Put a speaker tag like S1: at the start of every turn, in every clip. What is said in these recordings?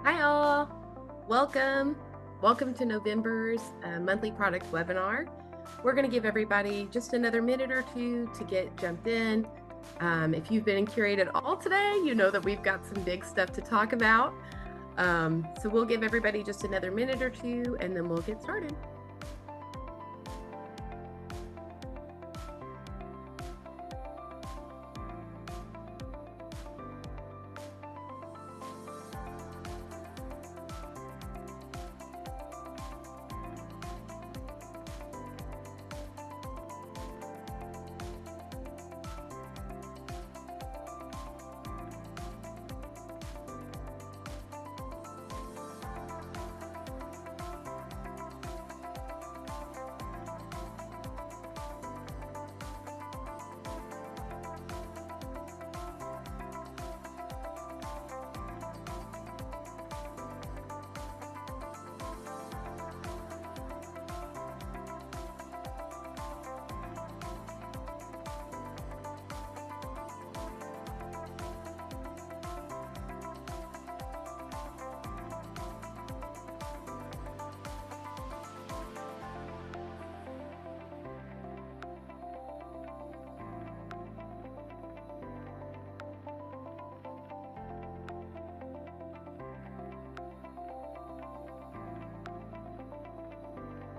S1: Hi all, welcome. Welcome to November's monthly product webinar. We're going to give everybody just another minute or two to get jumped in. If you've been in Curate at all today, you know that we've got some big stuff to talk about. So we'll give everybody just another minute or two and then we'll get started.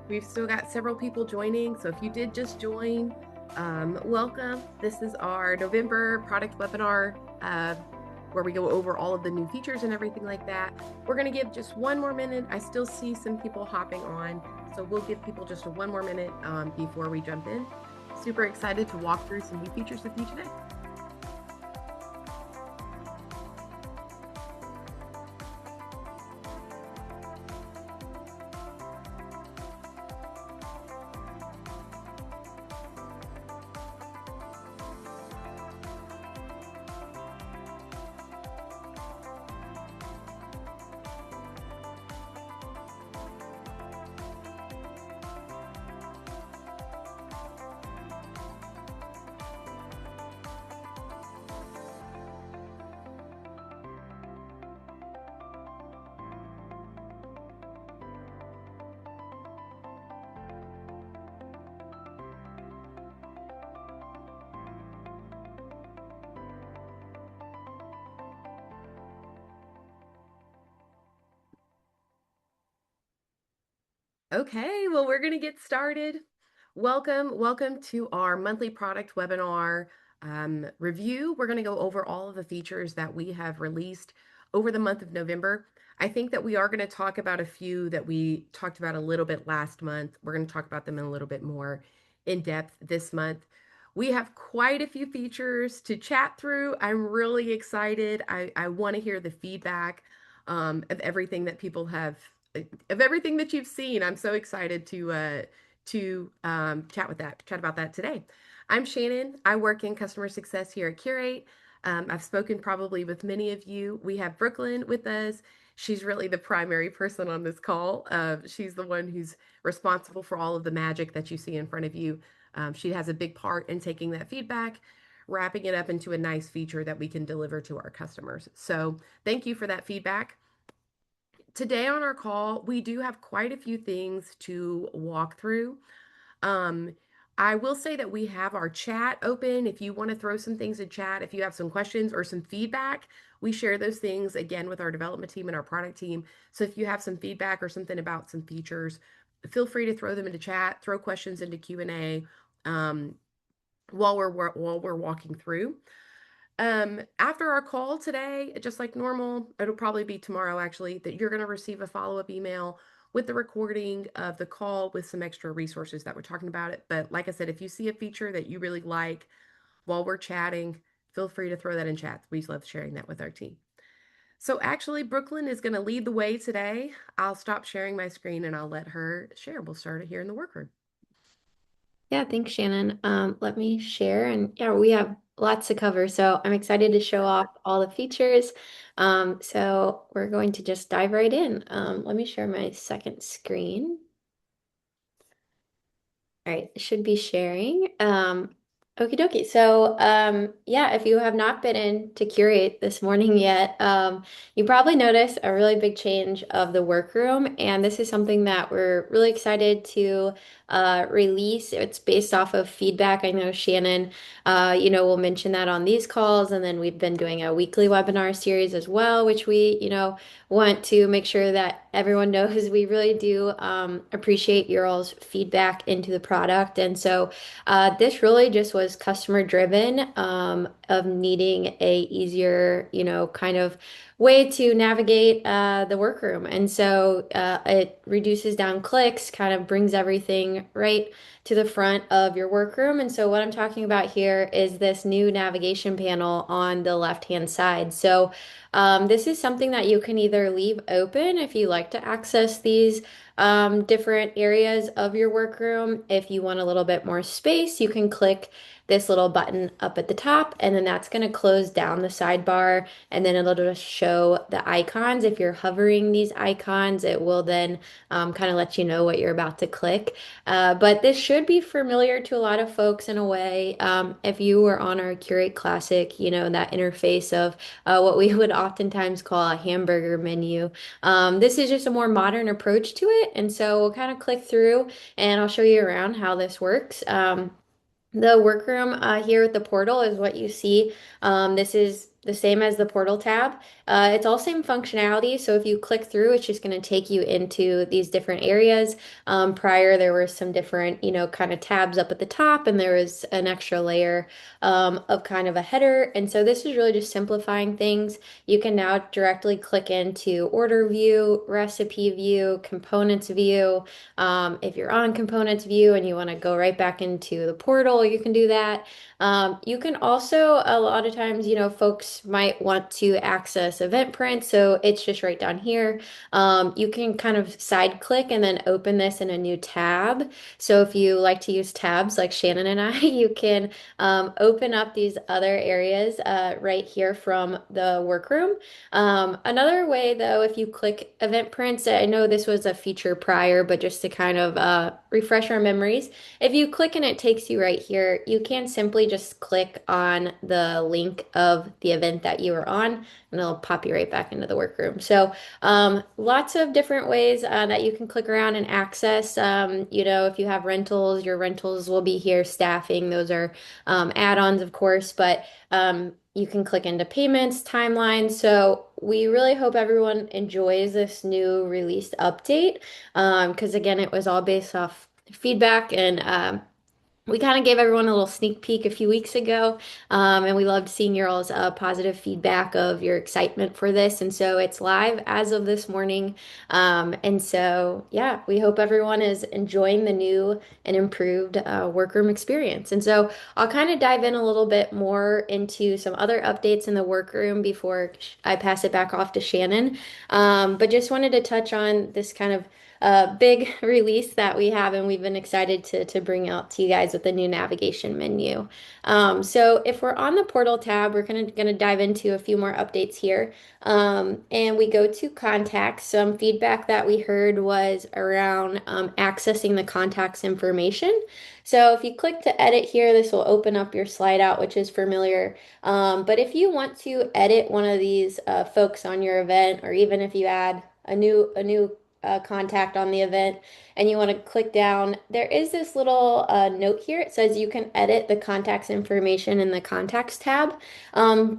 S1: We've still got several people joining, so if you did just join, welcome. This is our November product webinar where we go over all of the new features and everything like that. We're going to give just one more minute. I still see some people hopping on, so we'll give people just one more minute before we jump in. Super excited to walk through some new features with you today. Okay, well, we're going to get started. Welcome to our monthly product webinar review. We're going to go over all of the features that we have released over the month of November. I think that we are going to talk about a few that we talked about a little bit last month. We're going to talk about them in a little bit more in depth this month. We have quite a few features to chat through. I'm really excited. I want to hear the feedback of everything that people have of everything that you've seen. I'm so excited to chat about that today. I'm Shannon. I work in customer success here at Curate. I've spoken probably with many of you. We have Brooklyn with us. She's really the primary person on this call. She's the one who's responsible for all of the magic that you see in front of you. She has a big part in taking that feedback, wrapping it up into a nice feature that we can deliver to our customers. So thank you for that feedback. Today on our call, we do have quite a few things to walk through. Um, I will say that we have our chat open. If you want to throw some things in chat, if you have some questions or some feedback, we share those things again with our development team and our product team. So if you have some feedback or something about some features, feel free to throw them into chat, throw questions into Q&A while we're walking through. After our call today, just like normal, it'll probably be tomorrow actually, that you're going to receive a follow-up email with the recording of the call with some extra resources that we're talking about it. But like I said, if you see a feature that you really like while we're chatting, feel free to throw that in chat. We love sharing that with our team. So actually, Brooklyn is going to lead the way today. I'll stop sharing my screen and I'll let her share. We'll start it here in the workroom.
S2: Yeah, thanks, Shannon. Let me share. And yeah, we have lots to cover. So I'm excited to show off all the features. So we're going to just dive right in. Let me share my second screen. All right, it should be sharing. Okie dokie. So, yeah, if you have not been in to Curate this morning yet, you probably noticed a really big change of the workroom, and this is something that we're really excited to release. It's based off of feedback. I know Shannon, will mention that on these calls, and then we've been doing a weekly webinar series as well, which we, want to make sure that everyone knows we really do appreciate your all's feedback into the product, and so. This really just was customer driven, of needing a easier, kind of way to navigate the workroom. And so it reduces down clicks, kind of brings everything right to the front of your workroom. And so what I'm talking about here is this new navigation panel on the left-hand side. So this is something that you can either leave open if you like to access these different areas of your workroom. If you want a little bit more space, you can click this little button up at the top, and then that's going to close down the sidebar, and then it'll just show the icons. If you're hovering these icons, it will then kind of let you know what you're about to click. But this should be familiar to a lot of folks in a way. If you were on our Curate Classic, that interface of what we would oftentimes call a hamburger menu. This is just a more modern approach to it. And so we'll kind of click through and I'll show you around how this works. The workroom here with the portal is what you see. This is the same as the portal tab. It's all same functionality. So if you click through, it's just going to take you into these different areas. Prior, there were some different, kind of tabs up at the top, and there was an extra layer of kind of a header. And so this is really just simplifying things. You can now directly click into order view, recipe view, components view. If you're on components view and you want to go right back into the portal, you can do that. You can also, a lot of times, folks might want to access Eventbrite, so it's just right down here. You can kind of side click and then open this in a new tab. So if you like to use tabs like Shannon and I, you can open up these other areas right here from the workroom. Another way, though, if you click event prints, I know this was a feature prior, but just to kind of refresh our memories, if you click and it takes you right here, you can simply just click on the link of the event that you were on, and it'll pop you right back into the workroom. So, lots of different ways that you can click around and access. If you have rentals, your rentals will be here. Staffing, those are add-ons, of course, but you can click into payments, timelines. So we really hope everyone enjoys this new released update because again, it was all based off feedback and we kind of gave everyone a little sneak peek a few weeks ago, and we loved seeing your all's positive feedback of your excitement for this. And so it's live as of this morning. And so, yeah, we hope everyone is enjoying the new and improved workroom experience. And so I'll kind of dive in a little bit more into some other updates in the workroom before I pass it back off to Shannon. But just wanted to touch on this kind of big release that we have, and we've been excited to bring out to you guys with the new navigation menu. So if we're on the portal tab, we're gonna dive into a few more updates here. And we go to contacts. Some feedback that we heard was around accessing the contacts information. So if you click to edit here, this will open up your slide out, which is familiar. But if you want to edit one of these folks on your event, or even if you add a new contact on the event and you want to click down, there is this little note here. It says you can edit the contacts information in the contacts tab.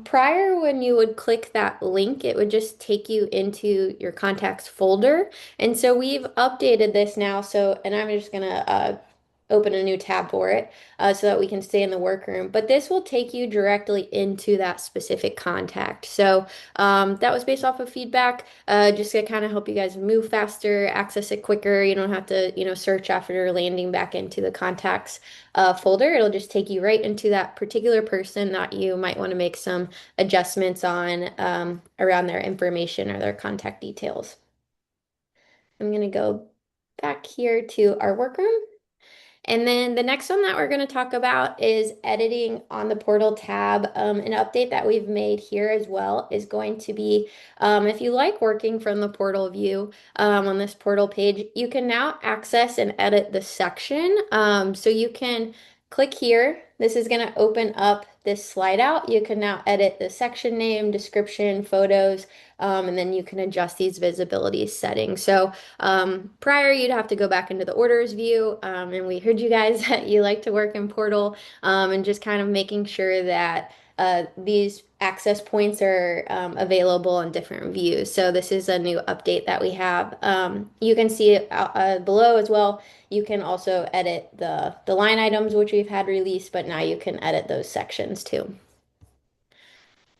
S2: Prior, when you would click that link, it would just take you into your contacts folder. And so we've updated this now. So, and I'm just going to open a new tab for it so that we can stay in the workroom. But this will take you directly into that specific contact. So that was based off of feedback, just to kind of help you guys move faster, access it quicker. You don't have to, search after landing back into the contacts folder. It'll just take you right into that particular person that you might want to make some adjustments on around their information or their contact details. I'm going to go back here to our workroom. And then the next one that we're going to talk about is editing on the portal tab. An update that we've made here as well is going to be if you like working from the portal view on this portal page, you can now access and edit the section. So you can click here. This is going to open up this slide out. You can now edit the section name, description, photos, and then you can adjust these visibility settings. So prior, you'd have to go back into the orders view, and we heard you guys that you like to work in Portal, and just kind of making sure that these access points are available in different views. So this is a new update that we have. You can see it below as well. You can also edit the line items, which we've had released, but now you can edit those sections too.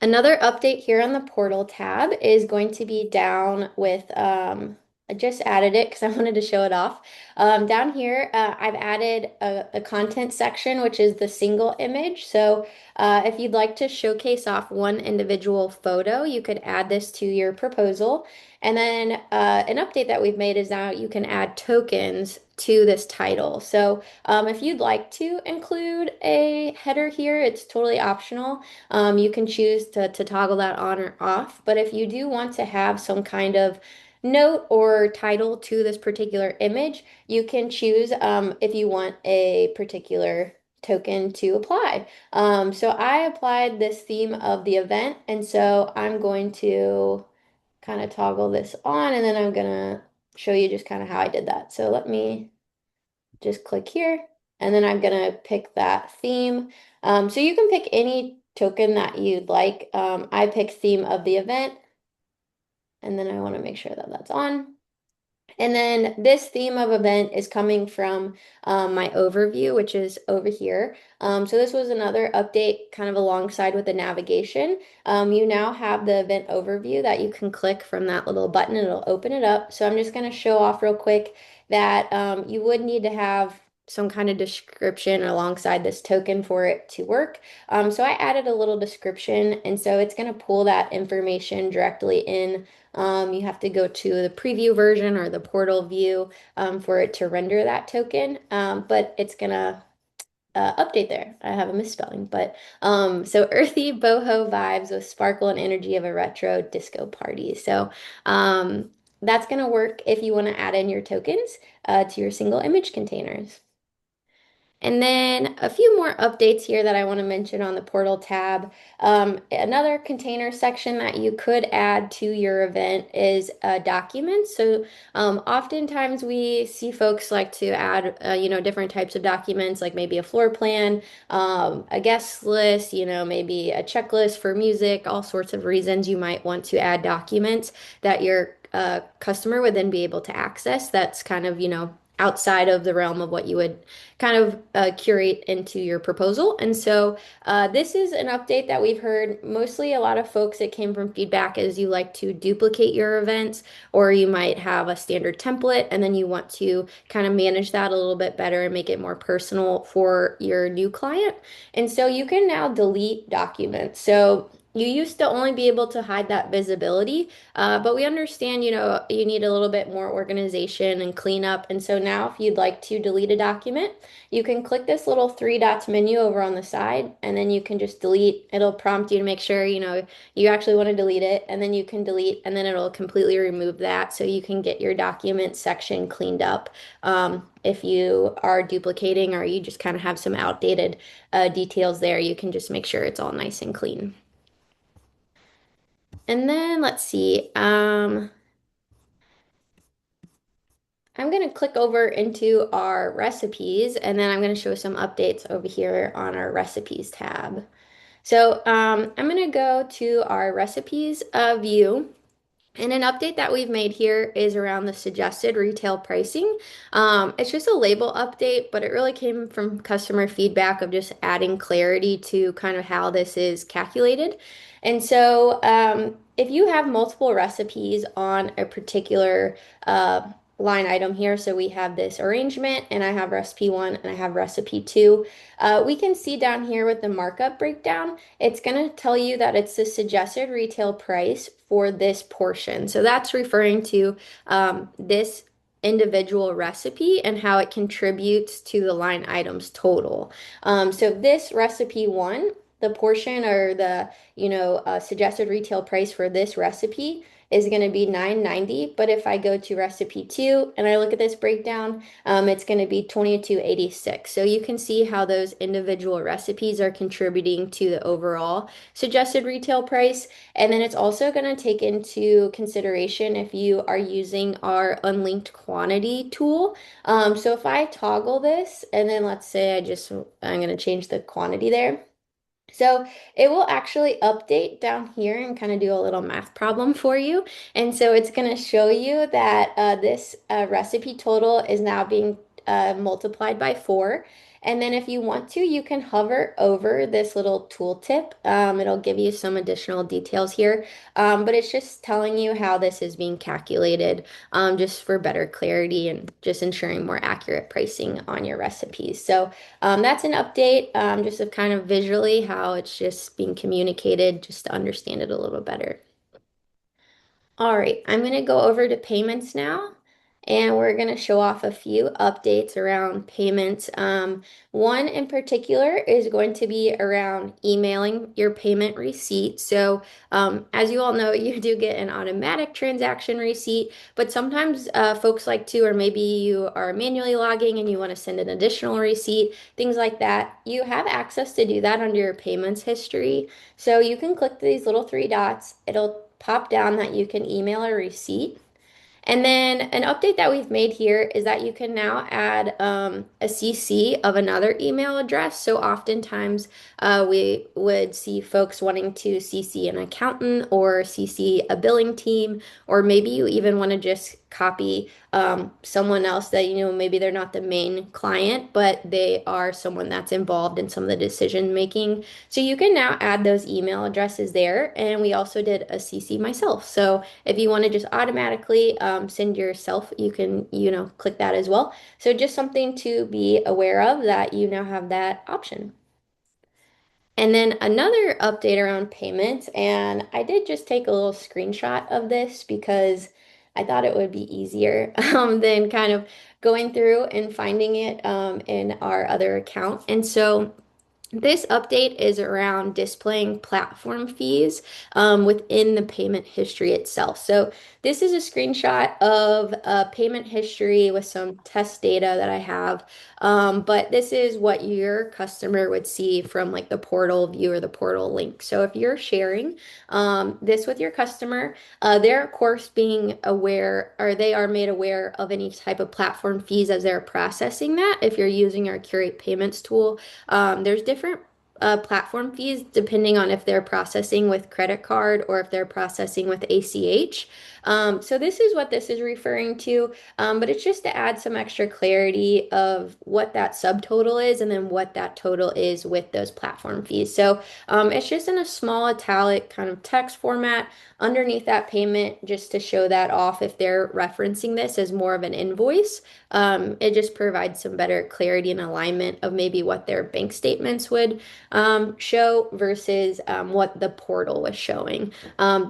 S2: Another update here on the portal tab is going to be down with, I just added it because I wanted to show it off. Down here, I've added a content section, which is the single image. So if you'd like to showcase off one individual photo, you could add this to your proposal. And then an update that we've made is now you can add tokens to this title. So if you'd like to include a header here, it's totally optional. You can choose to toggle that on or off. But if you do want to have some kind of note or title to this particular image, you can choose if you want a particular token to apply. So I applied this theme of the event, and so I'm going to kind of toggle this on, and then I'm gonna show you just kind of how I did that. So let me just click here, and then I'm gonna pick that theme. So you can pick any token that you'd like. I pick theme of the event, and then I want to make sure that that's on. And then this theme of event is coming from my overview, which is over here. So this was another update kind of alongside with the navigation. You now have the event overview that you can click from that little button and it'll open it up. So I'm just going to show off real quick that you would need to have some kind of description alongside this token for it to work. So I added a little description, and so it's going to pull that information directly in. You have to go to the preview version or the portal view for it to render that token, but it's gonna update there. I have a misspelling, but so earthy boho vibes with sparkle and energy of a retro disco party. So that's gonna work if you want to add in your tokens to your single image containers. And then a few more updates here that I want to mention on the portal tab. Another container section that you could add to your event is documents. So oftentimes we see folks like to add, different types of documents, like maybe a floor plan, a guest list, maybe a checklist for music, all sorts of reasons you might want to add documents that your customer would then be able to access. That's kind of, outside of the realm of what you would kind of curate into your proposal. And so this is an update that we've heard mostly a lot of folks, it came from feedback as you like to duplicate your events, or you might have a standard template and then you want to kind of manage that a little bit better and make it more personal for your new client. And so you can now delete documents. So you used to only be able to hide that visibility, but we understand, you need a little bit more organization and cleanup. And so now if you'd like to delete a document, you can click this little three dots menu over on the side, and then you can just delete. It'll prompt you to make sure, you actually want to delete it, and then you can delete, and then it'll completely remove that so you can get your document section cleaned up. If you are duplicating or you just kind of have some outdated details there, you can just make sure it's all nice and clean. And then let's see. I'm going to click over into our recipes, and then I'm going to show some updates over here on our recipes tab. So I'm going to go to our recipes view. And an update that we've made here is around the suggested retail pricing. It's just a label update, but it really came from customer feedback of just adding clarity to kind of how this is calculated. And so if you have multiple recipes on a particular line item here, so we have this arrangement, and I have recipe one and I have recipe two, we can see down here with the markup breakdown, it's going to tell you that it's the suggested retail price for this portion. So that's referring to this individual recipe and how it contributes to the line items total. So this recipe one, the portion or the, suggested retail price for this recipe is going to be 9.90, but if I go to recipe 2 and I look at this breakdown, it's going to be 22.86. So you can see how those individual recipes are contributing to the overall suggested retail price. And then it's also going to take into consideration if you are using our unlinked quantity tool. So if I toggle this and then let's say I'm going to change the quantity there. So it will actually update down here and kind of do a little math problem for you. And so it's going to show you that this recipe total is now being multiplied by 4. And then if you want to, you can hover over this little tooltip. It'll give you some additional details here, but it's just telling you how this is being calculated, just for better clarity and just ensuring more accurate pricing on your recipes. So that's an update, just of kind of visually how it's just being communicated, just to understand it a little better. All right, I'm going to go over to payments now, and we're going to show off a few updates around payments. One in particular is going to be around emailing your payment receipt. So, as you all know, you do get an automatic transaction receipt, but sometimes folks like to, or maybe you are manually logging and you want to send an additional receipt, things like that. You have access to do that under your payments history. So you can click these little three dots. It'll pop down that you can email a receipt. And then an update that we've made here is that you can now add a CC of another email address. So oftentimes we would see folks wanting to CC an accountant or CC a billing team, or maybe you even want to just copy someone else that, maybe they're not the main client, but they are someone that's involved in some of the decision making. So you can now add those email addresses there. And we also did a CC myself. So if you want to just automatically send yourself, you can, click that as well. So just something to be aware of that you now have that option. And then another update around payments, and I did just take a little screenshot of this because I thought it would be easier than kind of going through and finding it in our other account. And so this update is around displaying platform fees within the payment history itself. So this is a screenshot of payment history with some test data that I have. But this is what your customer would see from like the portal view or the portal link. So if you're sharing this with your customer, they're of course being aware, or they are made aware of any type of platform fees as they're processing that. If you're using our Curate payments tool, there's different platform fees depending on if they're processing with credit card or if they're processing with ACH. So this is what this is referring to, but it's just to add some extra clarity of what that subtotal is and then what that total is with those platform fees. So it's just in a small italic kind of text format underneath that payment just to show that off if they're referencing this as more of an invoice. It just provides some better clarity and alignment of maybe what their bank statements would show versus what the portal was showing.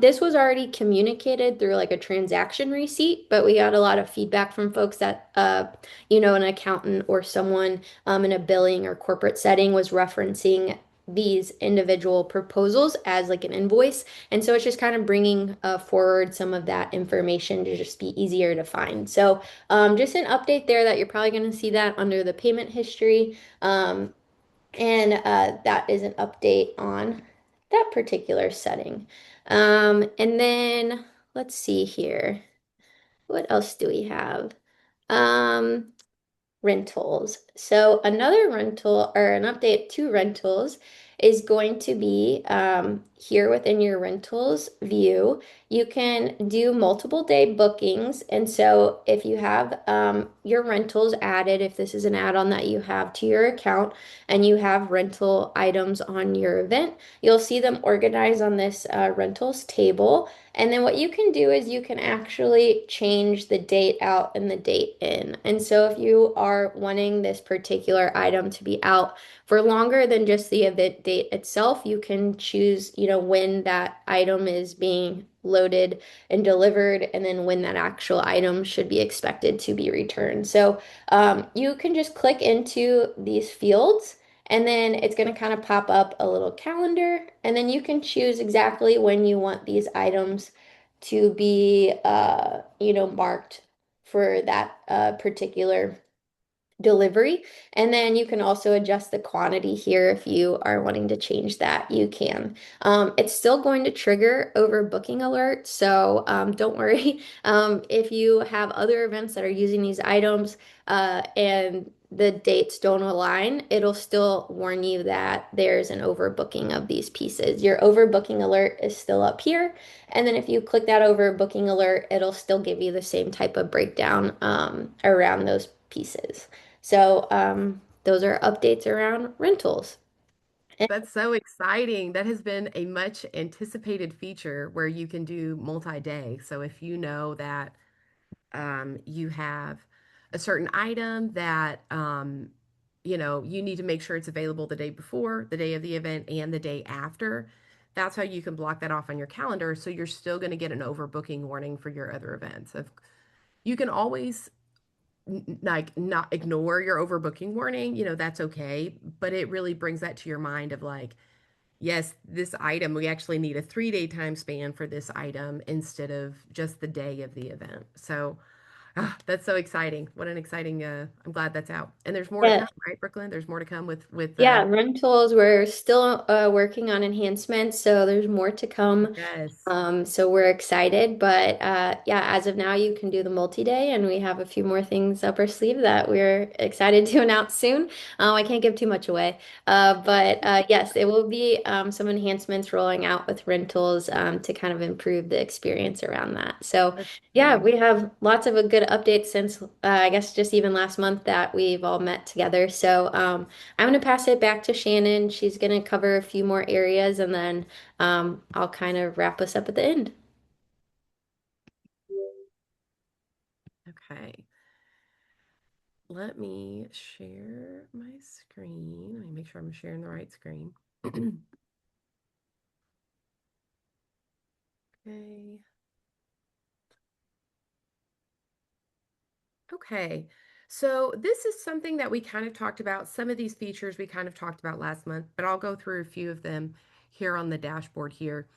S2: This was already communicated through like a transaction receipt, but we got a lot of feedback from folks that, an accountant or someone in a billing or corporate setting was referencing these individual proposals as like an invoice. And so it's just kind of bringing forward some of that information to just be easier to find. So just an update there that you're probably going to see that under the payment history. And that is an update on that particular setting. And then let's see here. What else do we have? Um, Rentals. So another rental or an update to rentals is going to be here within your rentals view. You can do multiple day bookings. And so if you have your rentals added, if this is an add-on that you have to your account and you have rental items on your event, you'll see them organized on this rentals table. And then what you can do is you can actually change the date out and the date in. And so if you are wanting this particular item to be out for longer than just the event date itself, you can choose, when that item is being loaded and delivered, and then when that actual item should be expected to be returned. So you can just click into these fields. And then it's going to kind of pop up a little calendar, and then you can choose exactly when you want these items to be marked for that particular delivery. And then you can also adjust the quantity here if you are wanting to change that, you can. It's still going to trigger overbooking alert, so don't worry. If you have other events that are using these items and the dates don't align, it'll still warn you that there's an overbooking of these pieces. Your overbooking alert is still up here. And then if you click that overbooking alert, it'll still give you the same type of breakdown around those pieces. So those are updates around rentals. And
S1: That's so exciting. That has been a much anticipated feature where you can do multi-day. So if you know that you have a certain item that you need to make sure it's available the day before, the day of the event, and the day after. That's how you can block that off on your calendar. So you're still going to get an overbooking warning for your other events. You can always like not ignore your overbooking warning, that's okay. But it really brings that to your mind of like, yes, this item, we actually need a 3-day time span for this item instead of just the day of the event. So that's so exciting. What an exciting I'm glad that's out. And there's more to
S2: yeah,
S1: come, right, Brooklyn? There's more to come with
S2: yeah, rentals, we're still working on enhancements, so there's more to come.
S1: yes.
S2: So we're excited, but yeah, as of now, you can do the multi-day, and we have a few more things up our sleeve that we're excited to announce soon. I can't give too much away, but yes, it will be some enhancements rolling out with rentals to kind of improve the experience around that. So
S1: That's
S2: yeah,
S1: exciting.
S2: we have lots of a good updates since I guess just even last month that we've all met together. So I'm going to pass it back to Shannon. She's going to cover a few more areas, and then I'll kind of wrap us up at the end.
S1: Okay. Let me share my screen. Let me make sure I'm sharing the right screen. Okay. Okay. So this is something that we kind of talked about. Some of these features we kind of talked about last month, but I'll go through a few of them here on the dashboard here.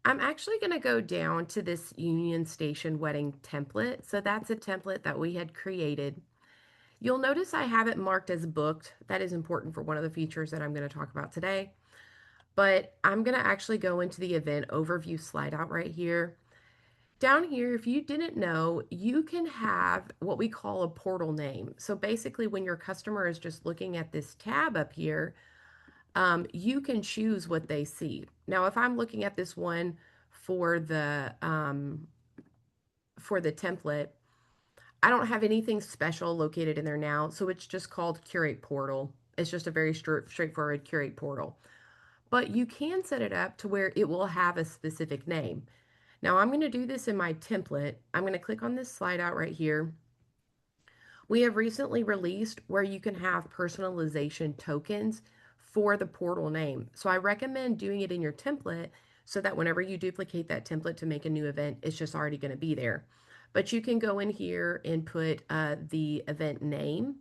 S1: I'm actually going to go down to this Union Station wedding template. So that's a template that we had created. You'll notice I have it marked as booked. That is important for one of the features that I'm going to talk about today. But I'm going to actually go into the event overview slide out right here. Down here, if you didn't know, you can have what we call a portal name. So basically, when your customer is just looking at this tab up here, you can choose what they see. Now, if I'm looking at this one for the template, I don't have anything special located in there now, so it's just called Curate Portal. It's just a very straightforward Curate Portal. But you can set it up to where it will have a specific name. Now I'm going to do this in my template. I'm going to click on this slide out right here. We have recently released where you can have personalization tokens for the portal name. So I recommend doing it in your template so that whenever you duplicate that template to make a new event, it's just already going to be there. But you can go in here and put the event name.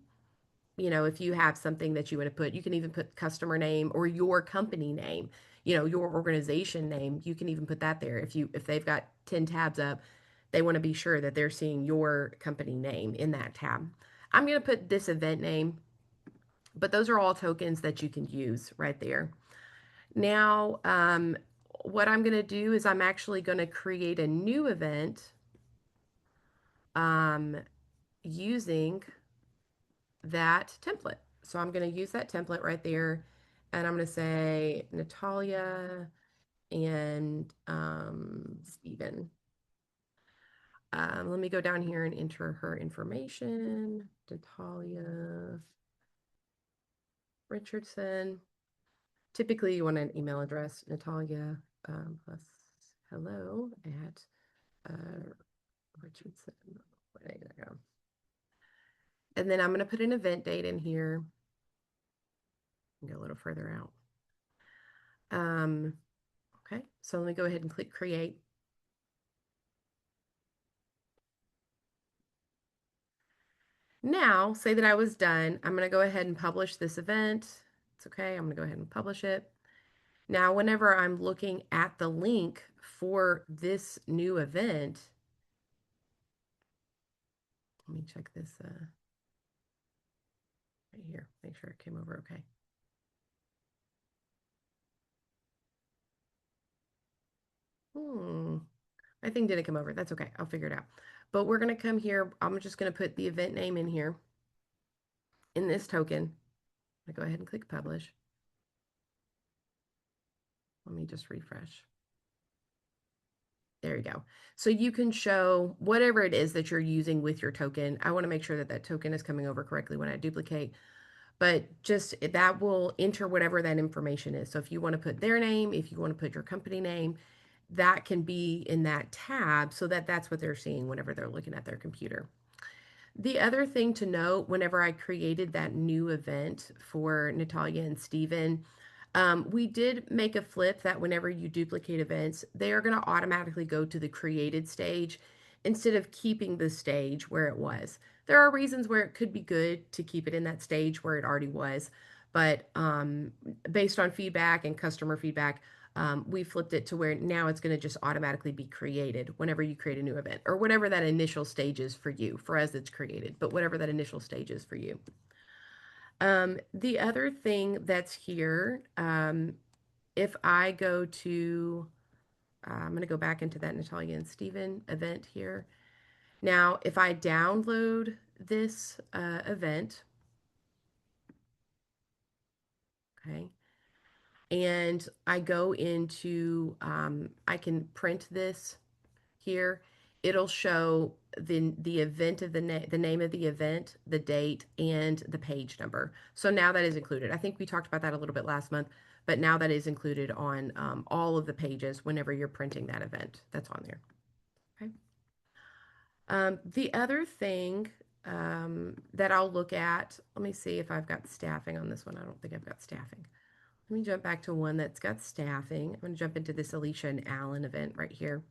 S1: If you have something that you want to put, you can even put customer name or your company name, your organization name. You can even put that there. If they've got 10 tabs up, they want to be sure that they're seeing your company name in that tab. I'm going to put this event name, but those are all tokens that you can use right there. Now, what I'm going to do is I'm actually going to create a new event um, using that template. So I'm going to use that template right there. And I'm going to say Natalia and Stephen. Let me go down here and enter her information. Natalia Richardson. Typically, you want an email address, Natalia plus hello at Richardson. There you go. And then I'm going to put an event date in here and go a little further out. Okay, so let me go ahead and click create. Now, say that I was done. I'm going to go ahead and publish this event. It's okay. I'm going to go ahead and publish it. Now, whenever I'm looking at the link for this new event, let me check this right here, make sure it came over okay. Hmm. I think didn't come over. That's okay. I'll figure it out. But we're going to come here. I'm just going to put the event name in here in this token. I go ahead and click publish. Let me just refresh. There you go. So you can show whatever it is that you're using with your token. I want to make sure that that token is coming over correctly when I duplicate, but just that will enter whatever that information is. So if you want to put their name, if you want to put your company name, that can be in that tab so that that's what they're seeing whenever they're looking at their computer. The other thing to note, whenever I created that new event for Natalia and Steven, we did make a flip that whenever you duplicate events, they are going to automatically go to the created stage instead of keeping the stage where it was. There are reasons where it could be good to keep it in that stage where it already was, but based on feedback and customer feedback, we flipped it to where now it's going to just automatically be created whenever you create a new event or whatever that initial stage is for you. For us, it's created, but whatever that initial stage is for you. The other thing that's here, if I go to, I'm going to go back into that Natalia and Steven event here. Now, if I download this event, okay, and I go into, I can print this here. It'll show the event of the name of the event, the date, and the page number. So now that is included. I think we talked about that a little bit last month, but now that is included on all of the pages whenever you're printing that event. That's on there. Okay. The other thing that I'll look at, let me see if I've got staffing on this one. I don't think I've got staffing. Let me jump back to one that's got staffing. I'm going to jump into this Alicia and Allen event right here.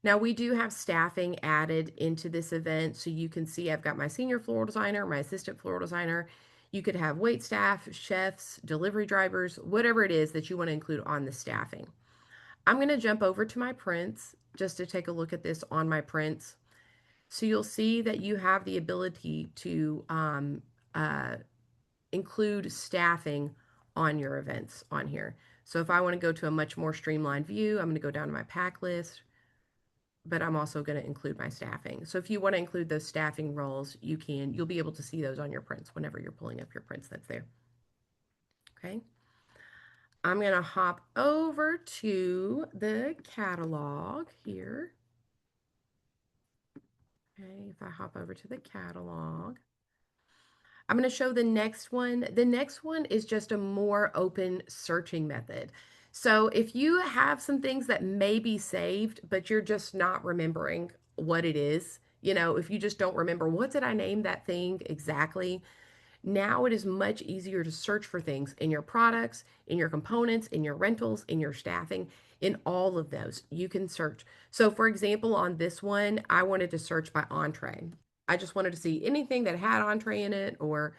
S1: Now we do have staffing added into this event. So you can see I've got my senior floral designer, my assistant floral designer. You could have wait staff, chefs, delivery drivers, whatever it is that you want to include on the staffing. I'm going to jump over to my prints just to take a look at this on my prints. So you'll see that you have the ability to uh, include staffing on your events on here. So if I want to go to a much more streamlined view, I'm going to go down to my pack list, but I'm also going to include my staffing. So if you want to include those staffing roles, you can. You'll be able to see those on your prints whenever you're pulling up your prints that's there. Okay. I'm going to hop over to the catalog here. Okay, if I hop over to the catalog, I'm going to show the next one. The next one is just a more open searching method. So if you have some things that may be saved, but you're just not remembering what it is, if you just don't remember what did I name that thing exactly, now it is much easier to search for things in your products, in your components, in your rentals, in your staffing, in all of those. You can search. So, for example, on this one, I wanted to search by entree. I just wanted to see anything that had entree in it or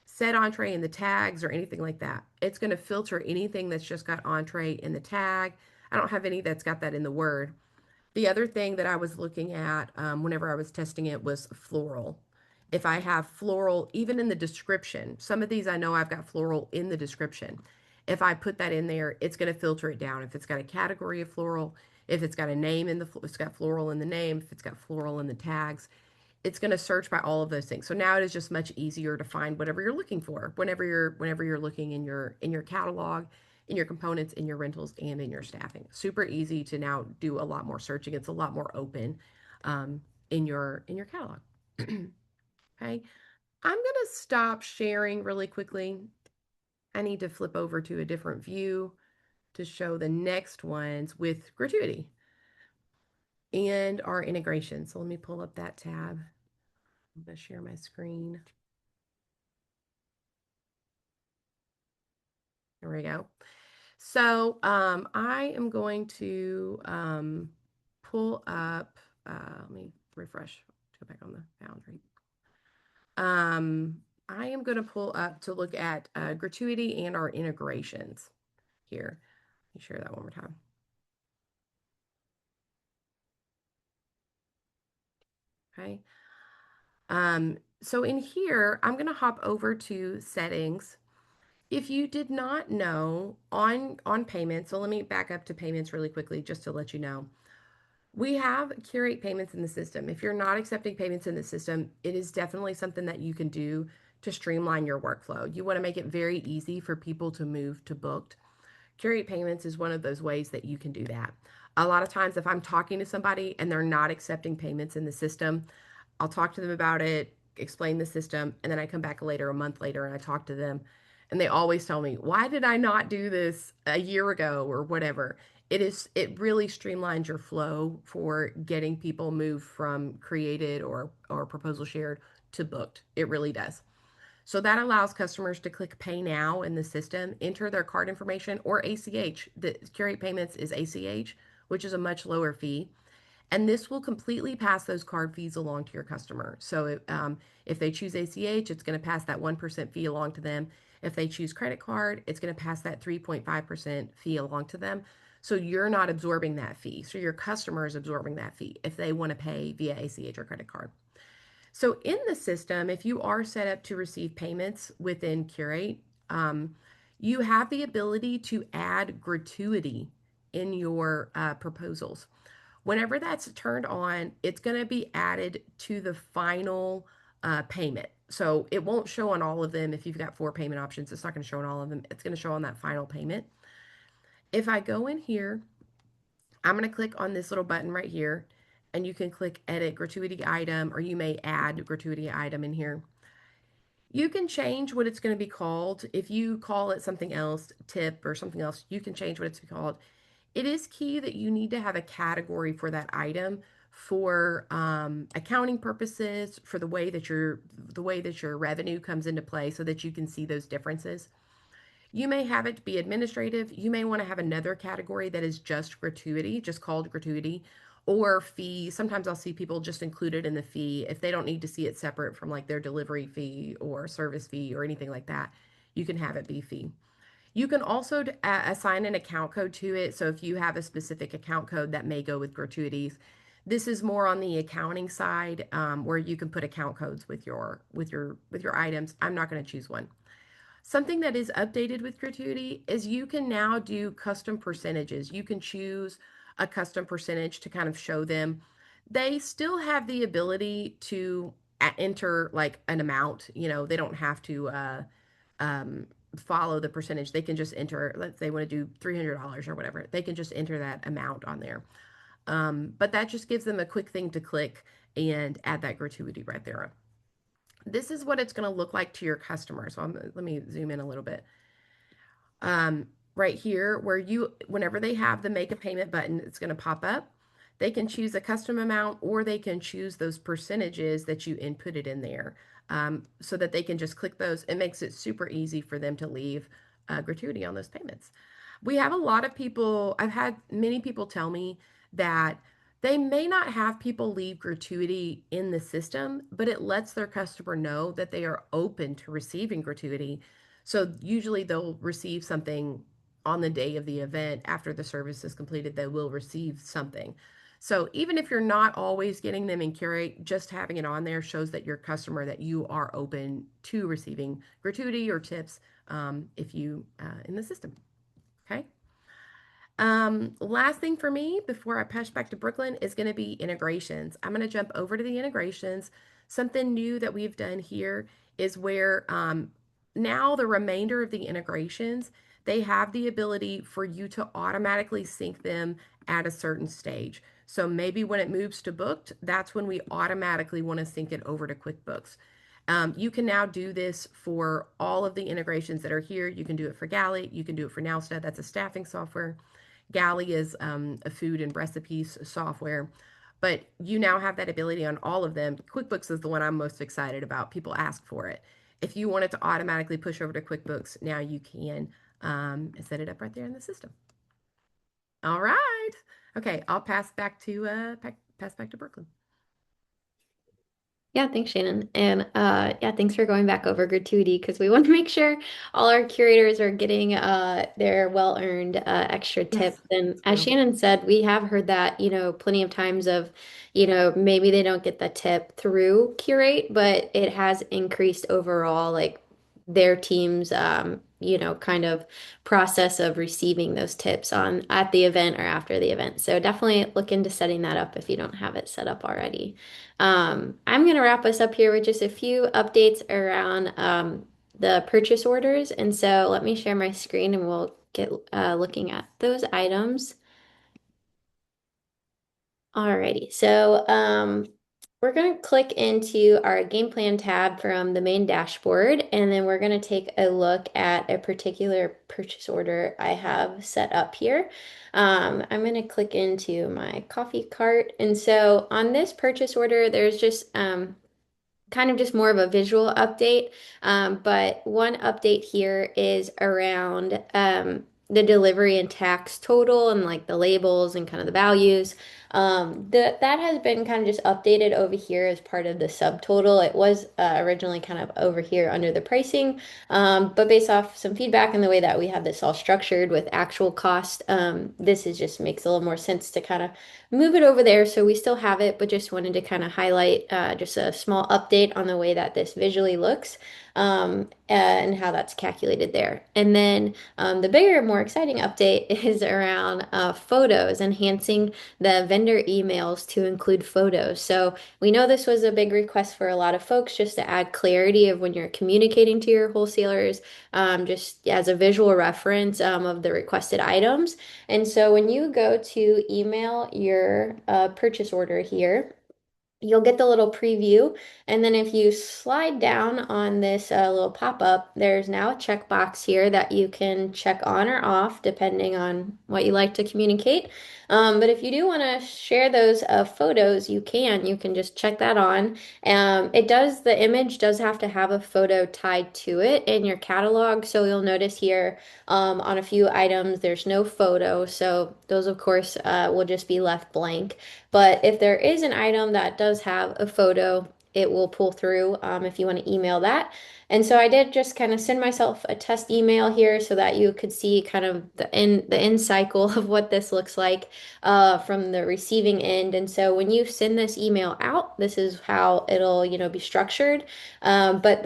S1: said entree in the tags or anything like that. It's going to filter anything that's just got entree in the tag. I don't have any that's got that in the word. The other thing that I was looking at whenever I was testing it was floral. If I have floral, even in the description, some of these I know I've got floral in the description. If I put that in there, it's going to filter it down. If it's got a category of floral, if it's got a name in it's got floral in the name, if it's got floral in the tags, it's going to search by all of those things. So now it is just much easier to find whatever you're looking for whenever you're looking in your catalog, in your components, in your rentals, and in your staffing. Super easy to now do a lot more searching. It's a lot more open um, in your catalog. Okay, I'm gonna stop sharing really quickly. I need to flip over to a different view to show the next ones with gratuity and our integration. So let me pull up that tab. I'm gonna share my screen. There we go. So I am going to pull up, let me refresh, go back on the boundary. I am going to pull up to look at gratuity and our integrations here. Let me share that one more time. Okay. So in here, I'm going to hop over to settings. If you did not know on payments, so let me back up to payments really quickly just to let you know. We have curate payments in the system. If you're not accepting payments in the system, it is definitely something that you can do to streamline your workflow. You want to make it very easy for people to move to booked. Curate payments is one of those ways that you can do that. A lot of times, if I'm talking to somebody and they're not accepting payments in the system, I'll talk to them about it, explain the system, and then I come back later, a month later, and I talk to them. And they always tell me, why did I not do this a year ago or whatever? It really streamlines your flow for getting people moved from created or proposal shared to booked. It really does. So that allows customers to click pay now in the system, enter their card information or ACH. The Curate Payments is ACH, which is a much lower fee. And this will completely pass those card fees along to your customer. So if they choose ACH, it's going to pass that 1% fee along to them. If they choose credit card, it's going to pass that 3.5% fee along to them. So you're not absorbing that fee. So your customer is absorbing that fee if they want to pay via ACH or credit card. So in the system, if you are set up to receive payments within Curate, you have the ability to add gratuity in your proposals. Whenever that's turned on, it's going to be added to the final payment. So it won't show on all of them. If you've got four payment options, it's not going to show on all of them. It's going to show on that final payment. If I go in here, I'm going to click on this little button right here, and you can click edit gratuity item, or you may add gratuity item in here. You can change what it's going to be called. If you call it something else, tip or something else, you can change what it's called. It is key that you need to have a category for that item for accounting purposes, for the way that your revenue comes into play, so that you can see those differences. You may have it be administrative. You may want to have another category that is just gratuity, just called gratuity, or fee. Sometimes I'll see people just include it in the fee if they don't need to see it separate from like their delivery fee or service fee or anything like that. You can have it be fee. You can also assign an account code to it. So if you have a specific account code that may go with gratuities, this is more on the accounting side, where you can put account codes with your items. I'm not going to choose one. Something that is updated with gratuity is you can now do custom percentages. You can choose a custom percentage to kind of show them. They still have the ability to enter like an amount. They don't have to um, follow the percentage. They can just enter, let's say they want to do $300 or whatever. They can just enter that amount on there. But that just gives them a quick thing to click and add that gratuity right there. This is what it's going to look like to your customer. So let me zoom in a little bit. Right here, whenever they have the make a payment button, it's going to pop up. They can choose a custom amount, or they can choose those percentages that you inputted in there, so that they can just click those. It makes it super easy for them to leave gratuity on those payments. We have a lot of people, I've had many people tell me that they may not have people leave gratuity in the system, but it lets their customer know that they are open to receiving gratuity. So usually they'll receive something on the day of the event. After the service is completed, they will receive something. So even if you're not always getting them in Curate, just having it on there shows that your customer, that you are open to receiving gratuity or tips, if you in the system. Okay. Last thing for me before I push back to Brooklyn is going to be integrations. I'm going to jump over to the integrations. Something new that we've done here is where now the remainder of the integrations, they have the ability for you to automatically sync them at a certain stage. So maybe when it moves to booked, that's when we automatically want to sync it over to QuickBooks. You can now do this for all of the integrations that are here. You can do it for Galley. You can do it for Nowstead. That's a staffing software. Galley is a food and recipes software. But you now have that ability on all of them. QuickBooks is the one I'm most excited about. People ask for it. If you want it to automatically push over to QuickBooks, now you can set it up right there in the system. All right. Okay, I'll pass back to Brooklyn.
S2: Yeah, thanks, Shannon. And yeah, thanks for going back over gratuity because we want to make sure all our curators are getting their well-earned extra
S1: Yes,
S2: tips. And
S1: that's
S2: as
S1: true.
S2: Shannon said, we have heard that, plenty of times of, maybe they don't get the tip through Curate, but it has increased overall, like their team's kind of process of receiving those tips on at the event or after the event. So definitely look into setting that up if you don't have it set up already. I'm going to wrap us up here with just a few updates around the purchase orders. And so let me share my screen and we'll get looking at those items. Alrighty, so we're going to click into our game plan tab from the main dashboard, and then we're going to take a look at a particular purchase order I have set up here. I'm going to click into my coffee cart, and so on this purchase order, there's just kind of just more of a visual update. But one update here is around the delivery and tax total and like the labels and kind of the values. That has been kind of just updated over here as part of the subtotal. It was originally kind of over here under the pricing, but based off some feedback and the way that we have this all structured with actual cost, this is just makes a little more sense to kind of move it over there. So we still have it, but just wanted to kind of highlight just a small update on the way that this visually looks and how that's calculated there. And then the bigger, more exciting update is around photos, enhancing the vendor emails to include photos. So we know this was a big request for a lot of folks just to add clarity of when you're communicating to your wholesalers, just as a visual reference of the requested items. And so when you go to email your purchase order here, you'll get the little preview. And then if you slide down on this little pop-up, there's now a checkbox here that you can check on or off depending on what you like to communicate. But if you do want to share those photos, you can. You can just check that on. The image does have to have a photo tied to it in your catalog. So you'll notice here on a few items, there's no photo. So those, of course, will just be left blank. But if there is an item that does have a photo, it will pull through if you want to email that. And so I did just kind of send myself a test email here so that you could see kind of the end cycle of what this looks like from the receiving end. And so when you send this email out, this is how it'll, be structured. But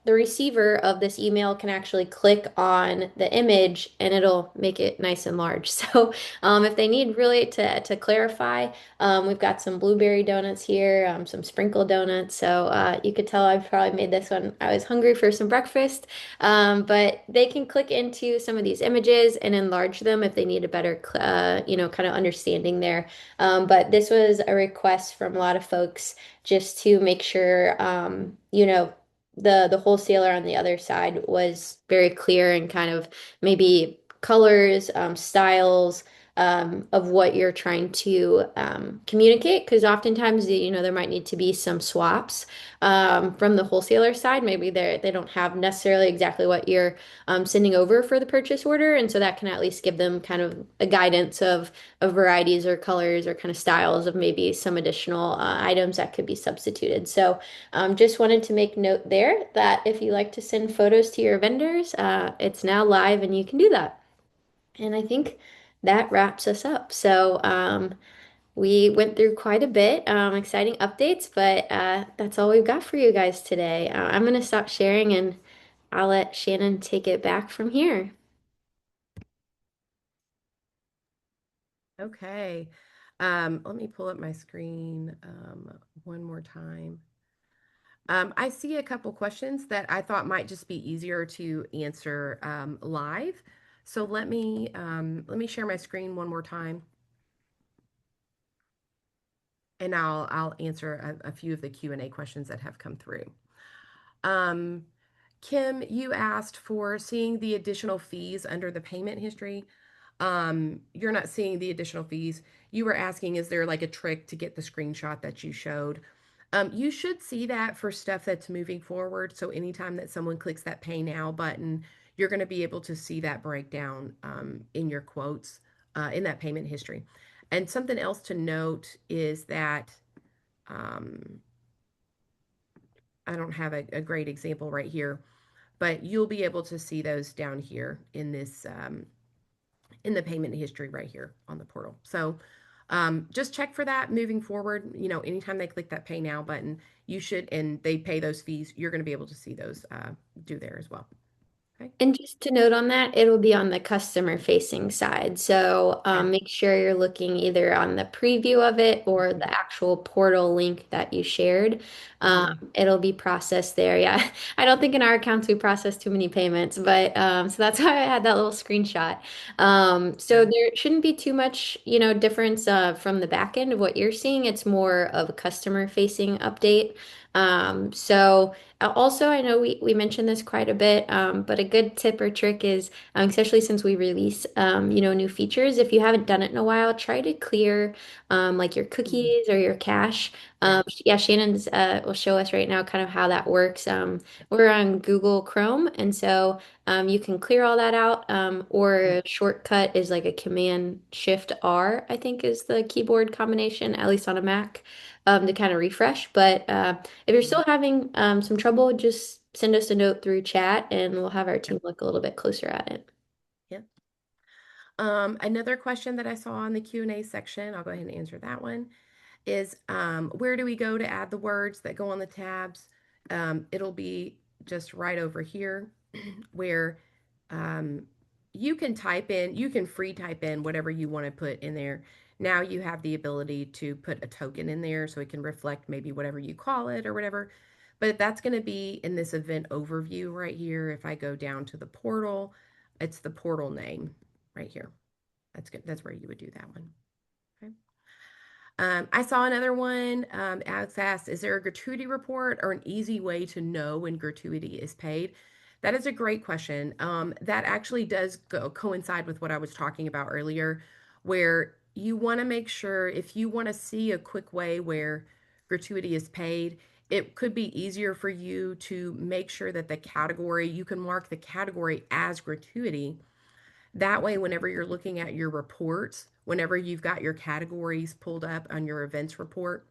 S2: the receiver of this email can actually click on the image and it'll make it nice and large. So if they need really to clarify, we've got some blueberry donuts here, some sprinkle donuts. So you could tell I've probably made this one. I was hungry for some breakfast. But they can click into some of these images and enlarge them if they need a better, kind of understanding there. But this was a request from a lot of folks just to make sure, the wholesaler on the other side was very clear and kind of maybe colors, styles of what you're trying to communicate. Because oftentimes, there might need to be some swaps from the wholesaler side. Maybe they don't have necessarily exactly what you're sending over for the purchase order, and so that can at least give them kind of a guidance of varieties or colors or kind of styles of maybe some additional items that could be substituted. So just wanted to make note there that if you like to send photos to your vendors, it's now live and you can do that. And I think that wraps us up. So we went through quite a bit, exciting updates, but that's all we've got for you guys today. I'm going to stop sharing and I'll let Shannon take it back from here.
S1: Okay. Let me pull up my screen one more time. I see a couple questions that I thought might just be easier to answer live. So let me share my screen one more time, and I'll answer a few of the Q&A questions that have come through. Um, Kim, you asked for seeing the additional fees under the payment history. You're not seeing the additional fees. You were asking, is there like a trick to get the screenshot that you showed? You should see that for stuff that's moving forward. So anytime that someone clicks that pay now button, you're going to be able to see that breakdown in your quotes in that payment history. And something else to note is that um, I don't have a great example right here, but you'll be able to see those down here in this in the payment history right here on the portal. So just check for that moving forward. You know, anytime they click that pay now button, you should, and they pay those fees, you're going to be able to see those due there as well. Okay.
S2: And just to note on that, it'll be on the customer facing side. So
S1: Okay.
S2: make sure you're looking either on the preview of it or
S1: Mm-hmm.
S2: the actual portal link that you shared.
S1: Mm-hmm.
S2: It'll be processed there. Yeah, I don't think in our accounts we process too many payments, but so that's why I had that little screenshot. So
S1: Yeah.
S2: there shouldn't be too much, difference from the back end of what you're seeing. It's more of a customer facing update. So. Also, I know we mentioned this quite a bit, but a good tip or trick is, especially since we release, new features, if you haven't done it in a while, try to clear like your
S1: Mm-hmm.
S2: cookies or your cache.
S1: Yeah.
S2: Yeah, Shannon's will show us right now kind of how that works. We're on Google Chrome, and so you can clear all that out, or
S1: Yeah.
S2: a shortcut is like a Command Shift R, I think is the keyboard combination, at least on a Mac, to kind of refresh. But if you're
S1: Mm-hmm.
S2: still having some trouble, just send us a note through chat and we'll have our
S1: Yeah.
S2: team look a little bit closer at it.
S1: Yeah. Another question that I saw in the Q&A section, I'll go ahead and answer that one, is where do we go to add the words that go on the tabs? It'll be just right over here where um, you can free type in whatever you want to put in there. Now you have the ability to put a token in there so it can reflect maybe whatever you call it or whatever. But that's going to be in this event overview right here. If I go down to the portal, it's the portal name right here. That's good. That's where you would do that one. Okay. I saw another one. Alex asked, is there a gratuity report or an easy way to know when gratuity is paid? That is a great question. That actually does coincide with what I was talking about earlier, where you want to make sure if you want to see a quick way where gratuity is paid, it could be easier for you to make sure that the category, you can mark the category as gratuity. That way, whenever you're looking at your reports, whenever you've got your categories pulled up on your events report,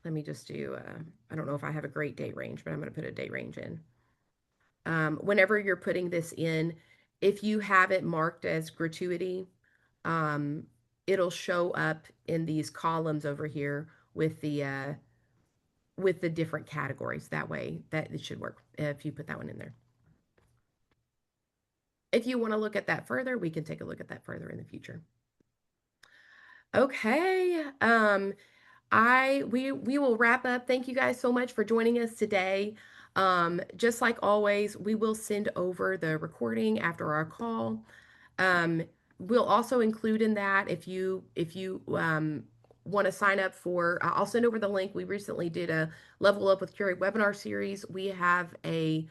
S1: let me just do, I don't know if I have a great date range, but I'm going to put a date range in. Whenever you're putting this in, if you have it marked as gratuity, um, it'll show up in these columns over here with the different categories. That way, that it should work if you put that one in there. If you want to look at that further, we can take a look at that further in the future. Okay. We will wrap up. Thank you guys so much for joining us today. Just like always, we will send over the recording after our call. Um, we'll also include in that if you want to sign up for, I'll send over the link. We recently did a Level Up with Curate webinar series. We have a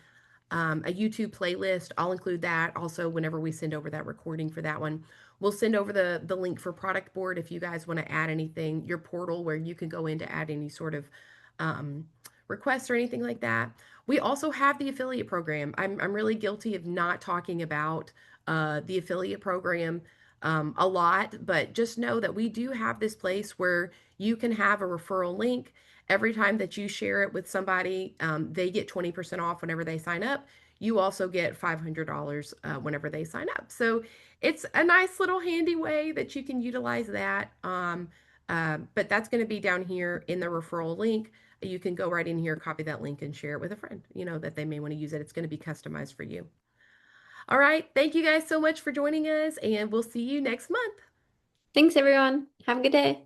S1: YouTube playlist. I'll include that also whenever we send over that recording for that one. We'll send over the link for product board if you guys want to add anything, your portal where you can go in to add any sort of um, requests or anything like that. We also have the affiliate program. I'm really guilty of not talking about the affiliate program a lot, but just know that we do have this place where you can have a referral link. Every time that you share it with somebody, they get 20% off whenever they sign up. You also get $500 whenever they sign up. So it's a nice little handy way that you can utilize that. But that's going to be down here in the referral link. You can go right in here, copy that link, and share it with a friend, that they may want to use it. It's going to be customized for you. All right. Thank you guys so much for joining us, and we'll see you next month.
S2: Thanks, everyone. Have a good day.